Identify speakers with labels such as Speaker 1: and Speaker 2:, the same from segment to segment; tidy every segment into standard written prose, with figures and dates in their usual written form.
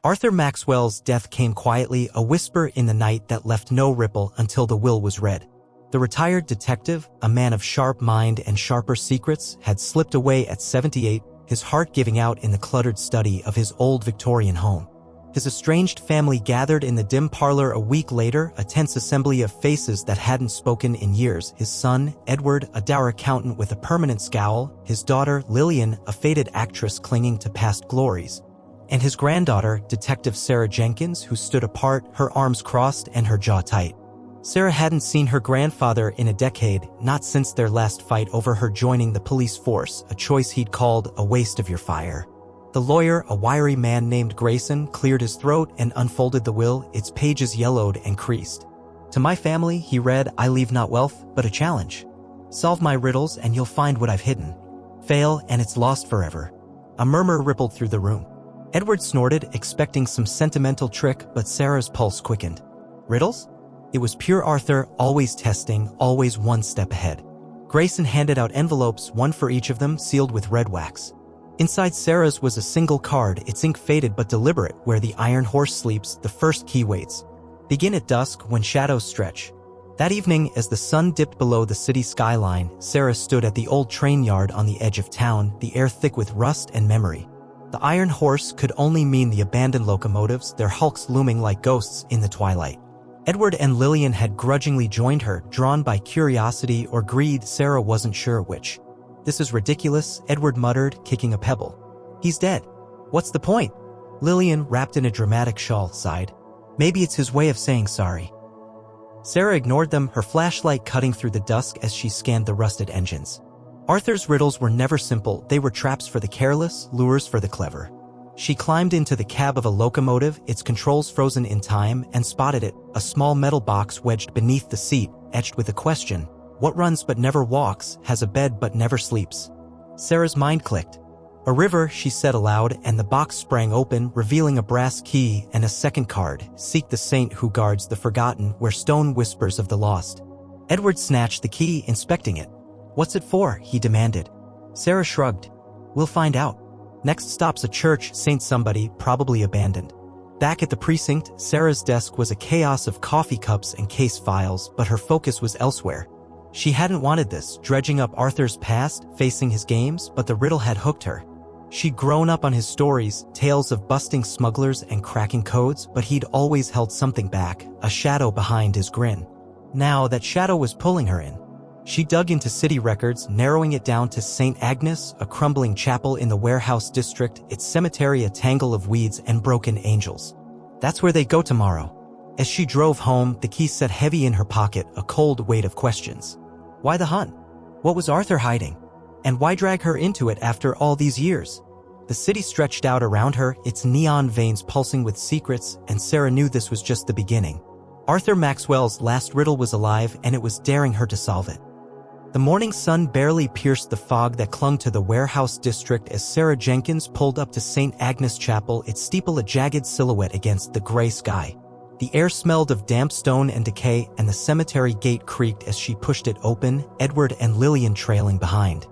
Speaker 1: Arthur Maxwell's death came quietly, a whisper in the night that left no ripple until the will was read. The retired detective, a man of sharp mind and sharper secrets, had slipped away at 78, his heart giving out in the cluttered study of his old Victorian home. His estranged family gathered in the dim parlor a week later, a tense assembly of faces that hadn't spoken in years. His son, Edward, a dour accountant with a permanent scowl, his daughter, Lillian, a faded actress clinging to past glories, and his granddaughter, Detective Sarah Jenkins, who stood apart, her arms crossed and her jaw tight. Sarah hadn't seen her grandfather in a decade, not since their last fight over her joining the police force, a choice he'd called a waste of your fire. The lawyer, a wiry man named Grayson, cleared his throat and unfolded the will, its pages yellowed and creased. To my family, he read, I leave not wealth, but a challenge. Solve my riddles and you'll find what I've hidden. Fail and it's lost forever. A murmur rippled through the room. Edward snorted, expecting some sentimental trick, but Sarah's pulse quickened. Riddles? It was pure Arthur, always testing, always one step ahead. Grayson handed out envelopes, one for each of them, sealed with red wax. Inside Sarah's was a single card, its ink faded but deliberate. Where the iron horse sleeps, the first key waits. Begin at dusk, when shadows stretch. That evening, as the sun dipped below the city skyline, Sarah stood at the old train yard on the edge of town, the air thick with rust and memory. The iron horse could only mean the abandoned locomotives, their hulks looming like ghosts in the twilight. Edward and Lillian had grudgingly joined her, drawn by curiosity or greed. Sarah wasn't sure which. This is ridiculous, Edward muttered, kicking a pebble. He's dead. What's the point? Lillian, wrapped in a dramatic shawl, sighed. Maybe it's his way of saying sorry. Sarah ignored them, her flashlight cutting through the dusk as she scanned the rusted engines. Arthur's riddles were never simple, they were traps for the careless, lures for the clever. She climbed into the cab of a locomotive, its controls frozen in time, and spotted it, a small metal box wedged beneath the seat, etched with a question. What runs but never walks, has a bed but never sleeps? Sarah's mind clicked. A river, she said aloud, and the box sprang open, revealing a brass key and a second card. Seek the saint who guards the forgotten, where stone whispers of the lost. Edward snatched the key, inspecting it. What's it for? He demanded. Sarah shrugged. We'll find out. Next stop's a church, Saint somebody, probably abandoned. Back at the precinct, Sarah's desk was a chaos of coffee cups and case files, but her focus was elsewhere. She hadn't wanted this, dredging up Arthur's past, facing his games, but the riddle had hooked her. She'd grown up on his stories, tales of busting smugglers and cracking codes, but he'd always held something back, a shadow behind his grin. Now that shadow was pulling her in. She dug into city records, narrowing it down to St. Agnes, a crumbling chapel in the warehouse district, its cemetery a tangle of weeds and broken angels. That's where they go tomorrow. As she drove home, the key sat heavy in her pocket, a cold weight of questions. Why the hunt? What was Arthur hiding? And why drag her into it after all these years? The city stretched out around her, its neon veins pulsing with secrets, and Sarah knew this was just the beginning. Arthur Maxwell's last riddle was alive, and it was daring her to solve it. The morning sun barely pierced the fog that clung to the warehouse district as Sarah Jenkins pulled up to St. Agnes Chapel, its steeple a jagged silhouette against the gray sky. The air smelled of damp stone and decay, and the cemetery gate creaked as she pushed it open, Edward and Lillian trailing behind.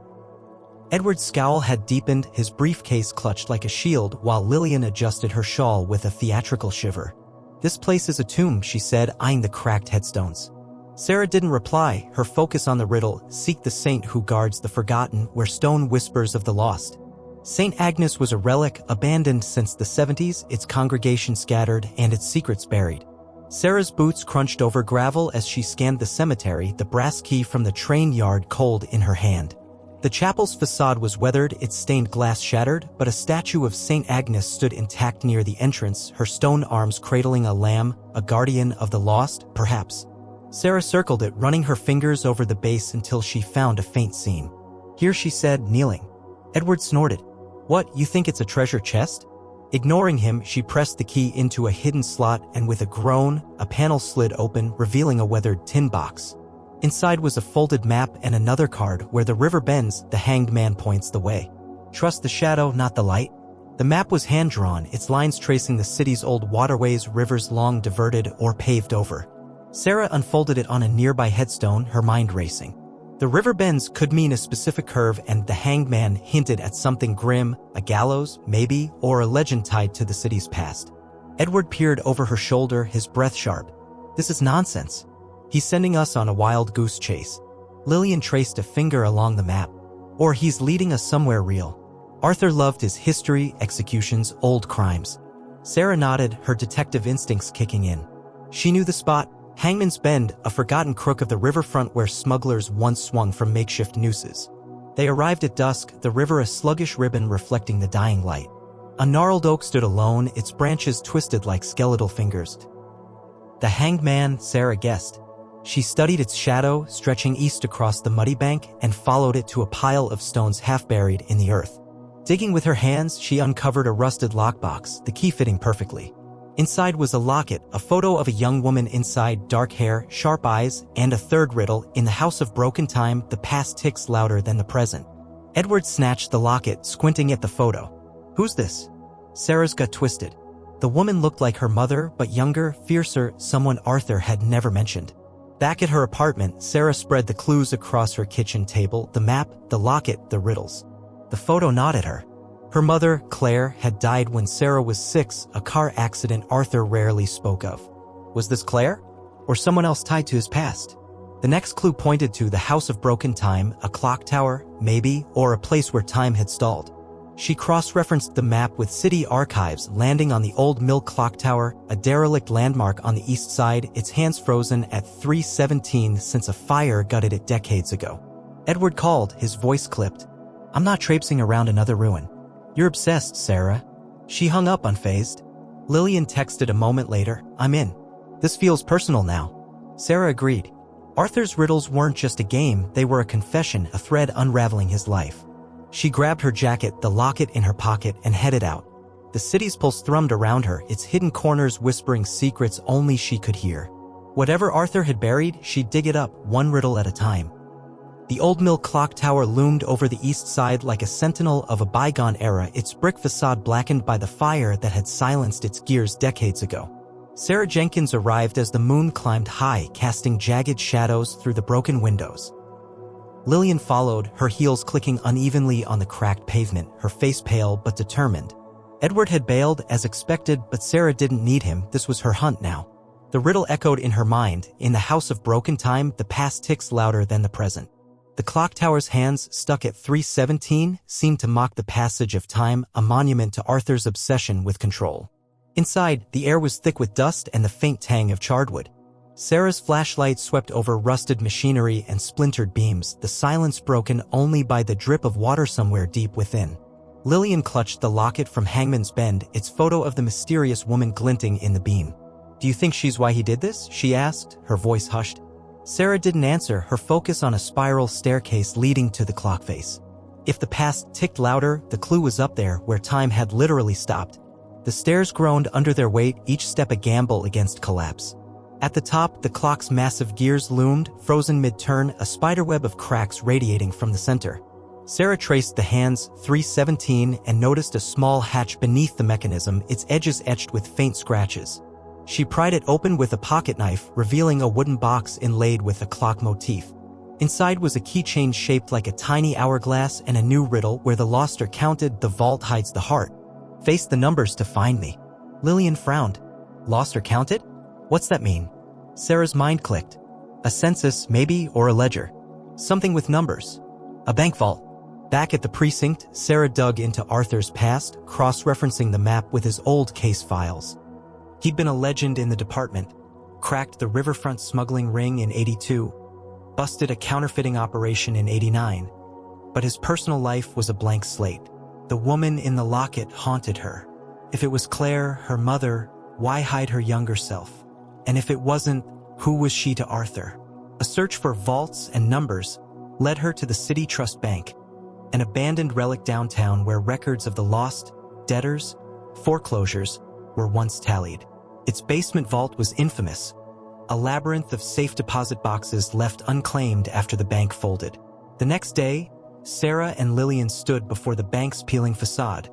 Speaker 1: Edward's scowl had deepened, his briefcase clutched like a shield, while Lillian adjusted her shawl with a theatrical shiver. This place is a tomb, she said, eyeing the cracked headstones. Sarah didn't reply, her focus on the riddle, seek the saint who guards the forgotten, where stone whispers of the lost. St. Agnes was a relic, abandoned since the 70s, its congregation scattered and its secrets buried. Sarah's boots crunched over gravel as she scanned the cemetery, the brass key from the train yard cold in her hand. The chapel's facade was weathered, its stained glass shattered, but a statue of St. Agnes stood intact near the entrance, her stone arms cradling a lamb, a guardian of the lost, perhaps. Sarah circled it, running her fingers over the base until she found a faint seam. Here, she said, kneeling. Edward snorted. What, you think it's a treasure chest? Ignoring him, she pressed the key into a hidden slot, and with a groan, a panel slid open, revealing a weathered tin box. Inside was a folded map and another card. Where the river bends, the hanged man points the way. Trust the shadow, not the light. The map was hand-drawn, its lines tracing the city's old waterways, rivers long diverted or paved over. Sarah unfolded it on a nearby headstone, her mind racing. The river bends could mean a specific curve, and the hanged man hinted at something grim, a gallows, maybe, or a legend tied to the city's past. Edward peered over her shoulder, his breath sharp. This is nonsense. He's sending us on a wild goose chase. Lillian traced a finger along the map. Or he's leading us somewhere real. Arthur loved his history, executions, old crimes. Sarah nodded, her detective instincts kicking in. She knew the spot, Hangman's Bend, a forgotten crook of the riverfront where smugglers once swung from makeshift nooses. They arrived at dusk, the river a sluggish ribbon reflecting the dying light. A gnarled oak stood alone, its branches twisted like skeletal fingers. The Hanged Man, Sarah guessed. She studied its shadow, stretching east across the muddy bank, and followed it to a pile of stones half buried in the earth. Digging with her hands, she uncovered a rusted lockbox, the key fitting perfectly. Inside was a locket, a photo of a young woman inside, dark hair, sharp eyes, and a third riddle. In the house of broken time, the past ticks louder than the present. Edward snatched the locket, squinting at the photo. Who's this? Sarah's gut twisted. The woman looked like her mother, but younger, fiercer, someone Arthur had never mentioned. Back at her apartment, Sarah spread the clues across her kitchen table, the map, the locket, the riddles. The photo nodded her. Her mother, Claire, had died when Sarah was 6, a car accident Arthur rarely spoke of. Was this Claire? Or someone else tied to his past? The next clue pointed to the House of Broken Time, a clock tower, maybe, or a place where time had stalled. She cross-referenced the map with city archives, landing on the old mill clock tower, a derelict landmark on the east side, its hands frozen at 3:17 since a fire gutted it decades ago. Edward called, his voice clipped. I'm not traipsing around another ruin. You're obsessed, Sarah. She hung up unfazed. Lillian texted a moment later, I'm in. This feels personal now. Sarah agreed. Arthur's riddles weren't just a game, they were a confession, a thread unraveling his life. She grabbed her jacket, the locket in her pocket, and headed out. The city's pulse thrummed around her, its hidden corners whispering secrets only she could hear. Whatever Arthur had buried, she'd dig it up, one riddle at a time. The old mill clock tower loomed over the east side like a sentinel of a bygone era, its brick facade blackened by the fire that had silenced its gears decades ago. Sarah Jenkins arrived as the moon climbed high, casting jagged shadows through the broken windows. Lillian followed, her heels clicking unevenly on the cracked pavement, her face pale but determined. Edward had bailed, as expected, but Sarah didn't need him, this was her hunt now. The riddle echoed in her mind, in the House of Broken Time, the past ticks louder than the present. The clock tower's hands, stuck at 3:17, seemed to mock the passage of time, a monument to Arthur's obsession with control. Inside, the air was thick with dust and the faint tang of charred wood. Sarah's flashlight swept over rusted machinery and splintered beams, the silence broken only by the drip of water somewhere deep within. Lillian clutched the locket from Hangman's Bend, its photo of the mysterious woman glinting in the beam. Do you think she's why he did this? She asked, her voice hushed. Sarah didn't answer, her focus on a spiral staircase leading to the clock face. If the past ticked louder, the clue was up there, where time had literally stopped. The stairs groaned under their weight, each step a gamble against collapse. At the top, the clock's massive gears loomed, frozen mid-turn, a spiderweb of cracks radiating from the center. Sarah traced the hands, 3:17, and noticed a small hatch beneath the mechanism, its edges etched with faint scratches. She pried it open with a pocket knife, revealing a wooden box inlaid with a clock motif. Inside was a keychain shaped like a tiny hourglass and a new riddle where the lost are counted, the vault hides the heart. Face the numbers to find me. Lillian frowned. Lost or counted? What's that mean? Sarah's mind clicked. A census, maybe, or a ledger. Something with numbers. A bank vault. Back at the precinct, Sarah dug into Arthur's past, cross-referencing the map with his old case files. He'd been a legend in the department, cracked the riverfront smuggling ring in '82, busted a counterfeiting operation in '89. But his personal life was a blank slate. The woman in the locket haunted her. If it was Claire, her mother, why hide her younger self? And if it wasn't, who was she to Arthur? A search for vaults and numbers led her to the City Trust Bank, an abandoned relic downtown where records of the lost, debtors, foreclosures were once tallied. Its basement vault was infamous, a labyrinth of safe deposit boxes left unclaimed after the bank folded. The next day, Sarah and Lillian stood before the bank's peeling facade,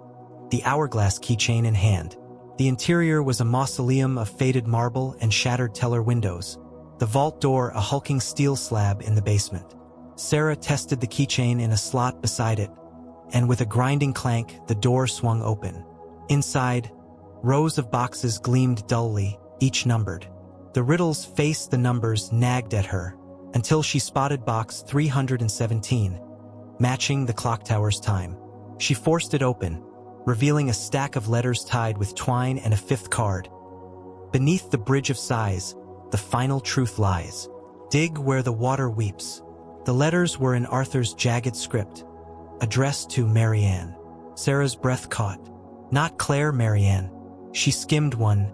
Speaker 1: the hourglass keychain in hand. The interior was a mausoleum of faded marble and shattered teller windows, the vault door a hulking steel slab in the basement. Sarah tested the keychain in a slot beside it, and with a grinding clank, the door swung open. Inside, Rows of boxes gleamed dully, each numbered. The riddles faced the numbers nagged at her, until she spotted box 317, matching the clock tower's time. She forced it open, revealing a stack of letters tied with twine and a fifth card. Beneath the bridge of sighs, the final truth lies. Dig where the water weeps. The letters were in Arthur's jagged script, addressed to Marianne. Sarah's breath caught. Not Claire, Marianne. She skimmed one.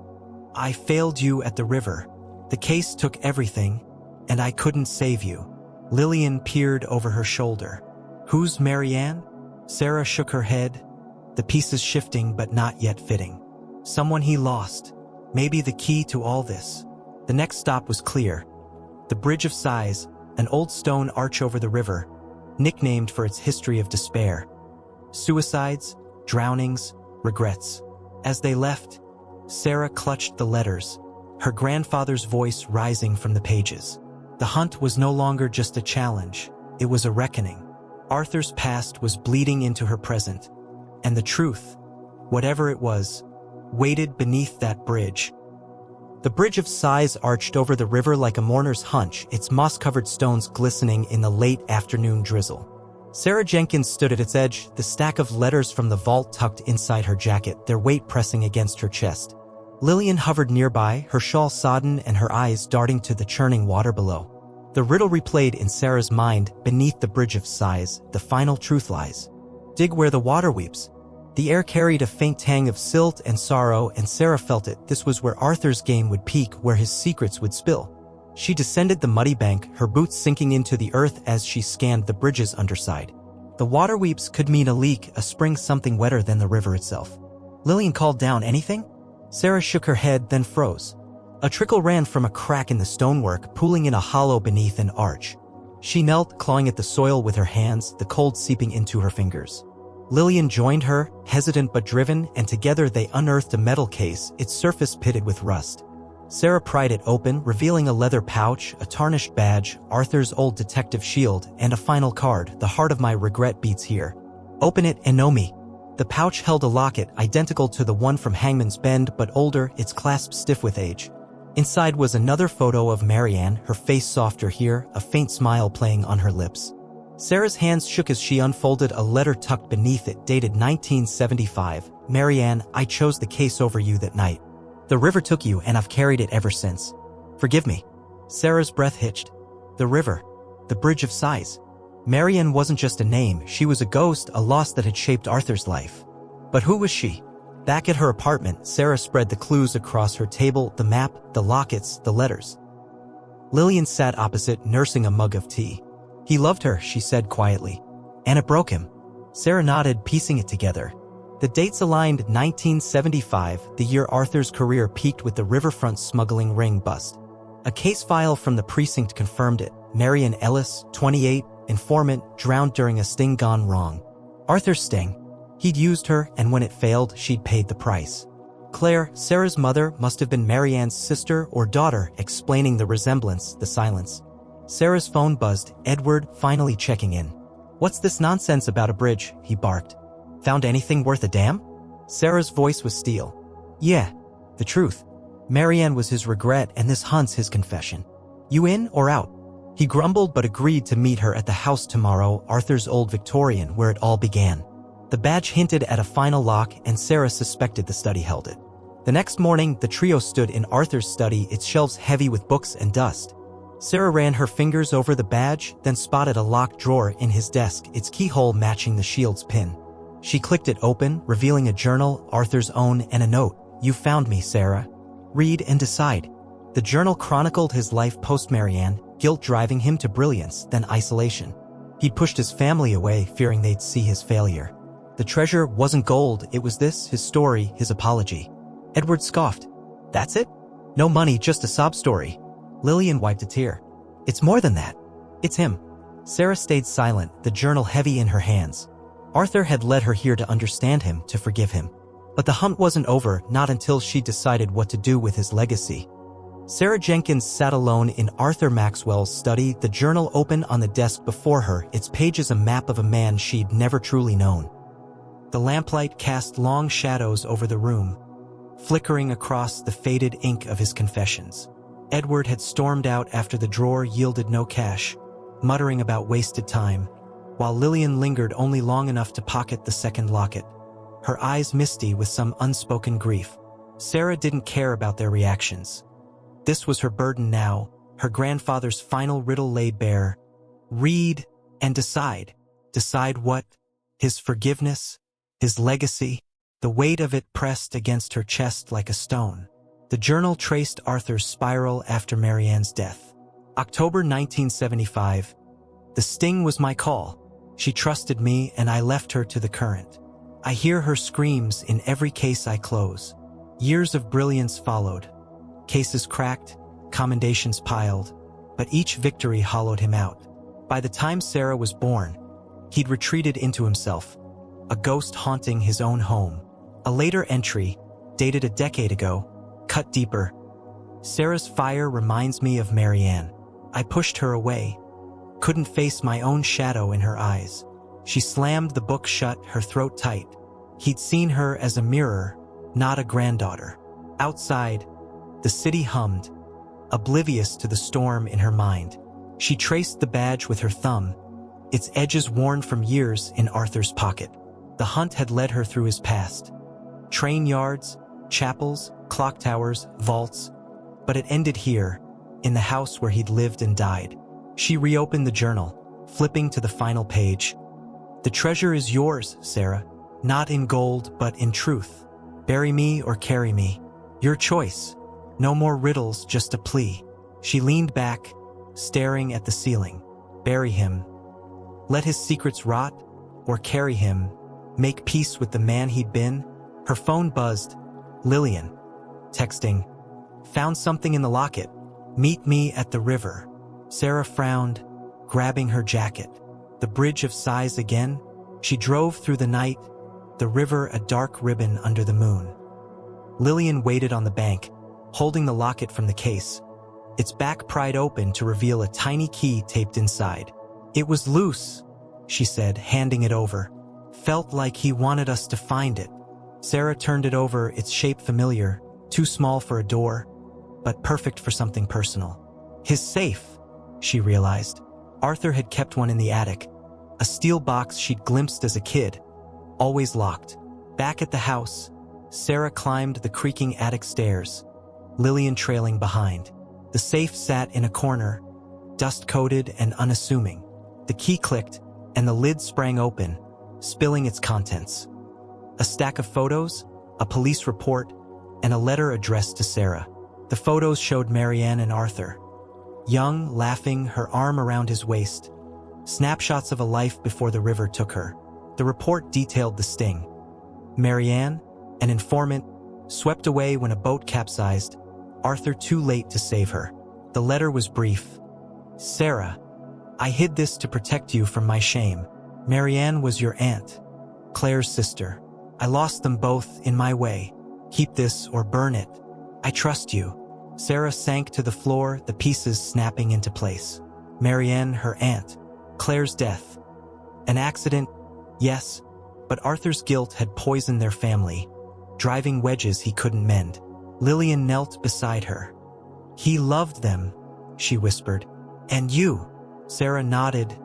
Speaker 1: I failed you at the river. The case took everything, and I couldn't save you. Lillian peered over her shoulder. Who's Marianne? Sarah shook her head, the pieces shifting but not yet fitting. Someone he lost. Maybe the key to all this. The next stop was clear. The Bridge of Sighs, an old stone arch over the river, nicknamed for its history of despair. Suicides, drownings, regrets. As they left, Sarah clutched the letters, her grandfather's voice rising from the pages. The hunt was no longer just a challenge, it was a reckoning. Arthur's past was bleeding into her present, and the truth, whatever it was, waited beneath that bridge. The Bridge of Sighs arched over the river like a mourner's hunch, its moss-covered stones glistening in the late afternoon drizzle. Sarah Jenkins stood at its edge, the stack of letters from the vault tucked inside her jacket, their weight pressing against her chest. Lillian hovered nearby, her shawl sodden and her eyes darting to the churning water below. The riddle replayed in Sarah's mind. Beneath the Bridge of Sighs, the final truth lies. Dig where the water weeps. The air carried a faint tang of silt and sorrow, and Sarah felt it. This was where Arthur's game would peak, where his secrets would spill. She descended the muddy bank, her boots sinking into the earth as she scanned the bridge's underside. The water weeps could mean a leak, a spring, something wetter than the river itself. Lillian called down, anything? Sarah shook her head, then froze. A trickle ran from a crack in the stonework, pooling in a hollow beneath an arch. She knelt, clawing at the soil with her hands, the cold seeping into her fingers. Lillian joined her, hesitant but driven, and together they unearthed a metal case, its surface pitted with rust. Sarah pried it open, revealing a leather pouch, a tarnished badge, Arthur's old detective shield, and a final card. The heart of my regret beats here. Open it and know me. The pouch held a locket, identical to the one from Hangman's Bend, but older, its clasp stiff with age. Inside was another photo of Marianne, her face softer here, a faint smile playing on her lips. Sarah's hands shook as she unfolded a letter tucked beneath it, dated 1975. Marianne, I chose the case over you that night. The river took you, and I've carried it ever since. Forgive me. Sarah's breath hitched. The river. The Bridge of Sighs. Marianne wasn't just a name, she was a ghost, a loss that had shaped Arthur's life. But who was she? Back at her apartment, Sarah spread the clues across her table, the map, the lockets, the letters. Lillian sat opposite, nursing a mug of tea. He loved her, she said quietly. And it broke him. Sarah nodded, piecing it together. The dates aligned: 1975, the year Arthur's career peaked with the riverfront smuggling ring bust. A case file from the precinct confirmed it. Marian Ellis, 28, informant, drowned during a sting gone wrong. Arthur's sting. He'd used her, and when it failed, she'd paid the price. Claire, Sarah's mother, must have been Marianne's sister or daughter, explaining the resemblance, the silence. Sarah's phone buzzed, Edward, finally checking in. What's this nonsense about a bridge? He barked. Found anything worth a damn? Sarah's voice was steel. Yeah, the truth. Marianne was his regret, and this hunt's his confession. You in or out? He grumbled but agreed to meet her at the house tomorrow, Arthur's old Victorian, where it all began. The badge hinted at a final lock, and Sarah suspected the study held it. The next morning, the trio stood in Arthur's study, its shelves heavy with books and dust. Sarah ran her fingers over the badge, then spotted a locked drawer in his desk, its keyhole matching the shield's pin. She clicked it open, revealing a journal, Arthur's own, and a note. You found me, Sarah. Read and decide. The journal chronicled his life post-Marianne, guilt driving him to brilliance, then isolation. He'd pushed his family away, fearing they'd see his failure. The treasure wasn't gold, it was this, his story, his apology. Edward scoffed. That's it? No money, just a sob story. Lillian wiped a tear. It's more than that. It's him. Sarah stayed silent, the journal heavy in her hands. Arthur had led her here to understand him, to forgive him. But the hunt wasn't over, not until she decided what to do with his legacy. Sarah Jenkins sat alone in Arthur Maxwell's study, the journal open on the desk before her, its pages a map of a man she'd never truly known. The lamplight cast long shadows over the room. flickering across the faded ink of his confessions. Edward had stormed out after the drawer yielded no cash, muttering about wasted time, while Lillian lingered only long enough to pocket the second locket, her eyes misty with some unspoken grief. Sarah didn't care about their reactions. This was her burden now, her grandfather's final riddle laid bare. Read and decide. Decide what? His forgiveness? His legacy? The weight of it pressed against her chest like a stone. The journal traced Arthur's spiral after Marianne's death. October 1975. The sting was my call. She trusted me and I left her to the current. I hear her screams in every case I close. Years of brilliance followed. Cases cracked, commendations piled, but each victory hollowed him out. By the time Sarah was born, he'd retreated into himself, a ghost haunting his own home. A later entry, dated a decade ago, cut deeper. Sarah's fire reminds me of Marianne. I pushed her away, couldn't face my own shadow in her eyes. She slammed the book shut, her throat tight. He'd seen her as a mirror, not a granddaughter. Outside, the city hummed, oblivious to the storm in her mind. She traced the badge with her thumb, its edges worn from years in Arthur's pocket. The hunt had led her through his past. Train yards, chapels, clock towers, vaults, but it ended here, in the house where he'd lived and died. She reopened the journal, flipping to the final page. The treasure is yours, Sarah, not in gold but in truth. Bury me or carry me. Your choice. No more riddles, just a plea. She leaned back, staring at the ceiling. Bury him. Let his secrets rot, or carry him. Make peace with the man he'd been. Her phone buzzed. Lillian. Texting. Found something in the locket. Meet me at the river. Sarah frowned, grabbing her jacket. The bridge of sighs again. She drove through the night, the river a dark ribbon under the moon. Lillian waited on the bank, holding the locket from the case, its back pried open to reveal a tiny key taped inside. It was loose, she said, handing it over. Felt like he wanted us to find it. Sarah turned it over, its shape familiar, too small for a door, but perfect for something personal. His safe, she realized. Arthur had kept one in the attic, a steel box she'd glimpsed as a kid, always locked. Back at the house, Sarah climbed the creaking attic stairs, Lillian trailing behind. The safe sat in a corner, dust-coated and unassuming. The key clicked, and the lid sprang open, spilling its contents. A stack of photos, a police report, and a letter addressed to Sarah. The photos showed Marianne and Arthur, young, laughing, her arm around his waist. Snapshots of a life before the river took her. The report detailed the sting. Marianne, an informant, swept away when a boat capsized, Arthur too late to save her. The letter was brief. Sarah, I hid this to protect you from my shame. Marianne was your aunt, Claire's sister. I lost them both in my way. Keep this or burn it. I trust you. Sarah sank to the floor, the pieces snapping into place. Marianne, her aunt. Claire's death. An accident, yes, but Arthur's guilt had poisoned their family, driving wedges he couldn't mend. Lillian knelt beside her. He loved them, she whispered. And you? Sarah nodded,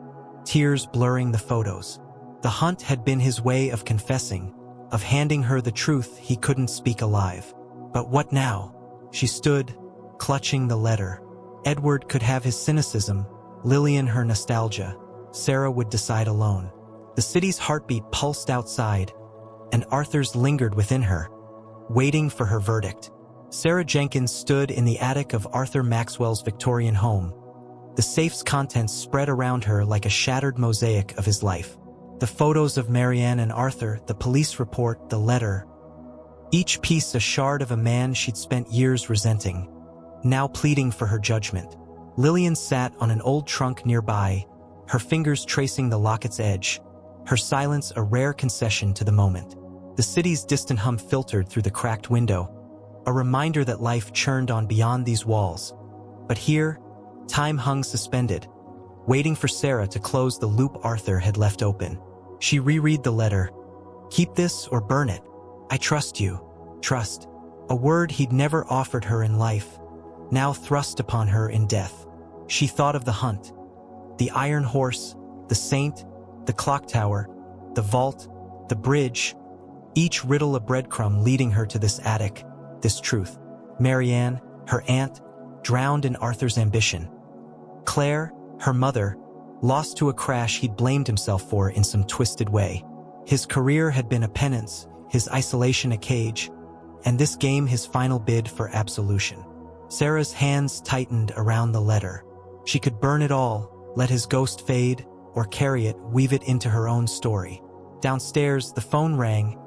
Speaker 1: tears blurring the photos. The hunt had been his way of confessing, of handing her the truth he couldn't speak alive. But what now? She stood, clutching the letter. Edward could have his cynicism, Lillian her nostalgia. Sarah would decide alone. The city's heartbeat pulsed outside, and Arthur's lingered within her, waiting for her verdict. Sarah Jenkins stood in the attic of Arthur Maxwell's Victorian home. The safe's contents spread around her like a shattered mosaic of his life. The photos of Marianne and Arthur, the police report, the letter. Each piece a shard of a man she'd spent years resenting, now pleading for her judgment. Lillian sat on an old trunk nearby, her fingers tracing the locket's edge, her silence a rare concession to the moment. The city's distant hum filtered through the cracked window, a reminder that life churned on beyond these walls. But here, time hung suspended, waiting for Sarah to close the loop Arthur had left open. She reread the letter. Keep this or burn it. I trust you. Trust. A word he'd never offered her in life, now thrust upon her in death. She thought of the hunt, the iron horse, the saint, the clock tower, the vault, the bridge, each riddle a breadcrumb leading her to this attic, this truth. Marianne, her aunt, drowned in Arthur's ambition. Claire, her mother, lost to a crash he'd blamed himself for in some twisted way. His career had been a penance, his isolation a cage, and this game his final bid for absolution. Sarah's hands tightened around the letter. She could burn it all, let his ghost fade, or carry it, weave it into her own story. Downstairs, the phone rang.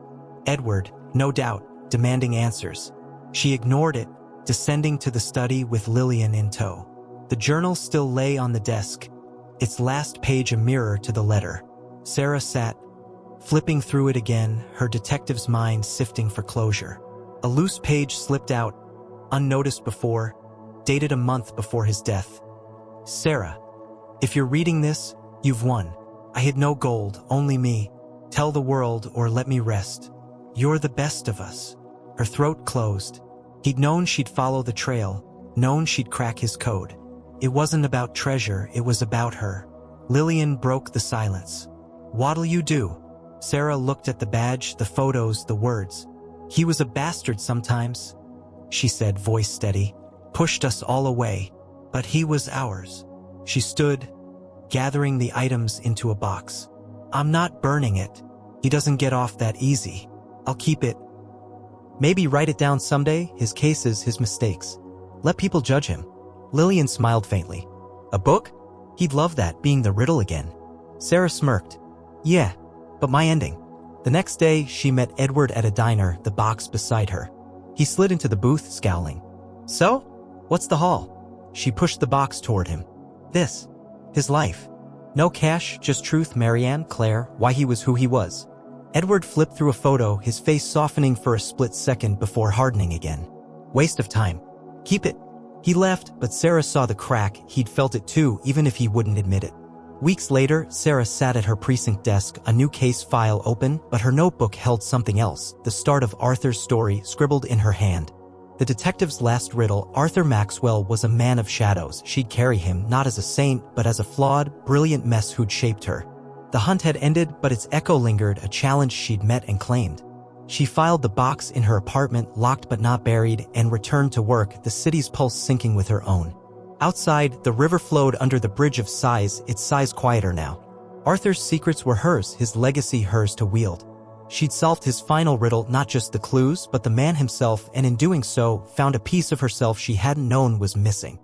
Speaker 1: Edward, no doubt, demanding answers. She ignored it, descending to the study with Lillian in tow. The journal still lay on the desk, its last page a mirror to the letter. Sarah sat, flipping through it again, her detective's mind sifting for closure. A loose page slipped out, unnoticed before, dated a month before his death. Sarah, if you're reading this, you've won. I hid no gold, only me. Tell the world or let me rest. You're the best of us. Her throat closed. He'd known she'd follow the trail, known she'd crack his code. It wasn't about treasure, it was about her. Lillian broke the silence. What'll you do? Sarah looked at the badge, the photos, the words. He was a bastard sometimes, she said, voice steady. Pushed us all away, but he was ours. She stood, gathering the items into a box. I'm not burning it. He doesn't get off that easy. I'll keep it. Maybe write it down someday, his cases, his mistakes. Let people judge him. Lillian smiled faintly. A book? He'd love that, being the riddle again. Sarah smirked. Yeah, but my ending. The next day, she met Edward at a diner, the box beside her. He slid into the booth, scowling. So? What's the haul? She pushed the box toward him. This. His life. No cash, just truth, Marianne, Claire, why he was who he was. Edward flipped through a photo, his face softening for a split second before hardening again. Waste of time. Keep it. He left, but Sarah saw the crack. He'd felt it too, even if he wouldn't admit it. Weeks later, Sarah sat at her precinct desk, a new case file open, but her notebook held something else, the start of Arthur's story scribbled in her hand. The detective's last riddle, Arthur Maxwell was a man of shadows. She'd carry him, not as a saint, but as a flawed, brilliant mess who'd shaped her. The hunt had ended, but its echo lingered, a challenge she'd met and claimed. She filed the box in her apartment, locked but not buried, and returned to work, the city's pulse syncing with her own. Outside, the river flowed under the bridge of sighs, its sighs quieter now. Arthur's secrets were hers, his legacy hers to wield. She'd solved his final riddle, not just the clues, but the man himself, and in doing so, found a piece of herself she hadn't known was missing.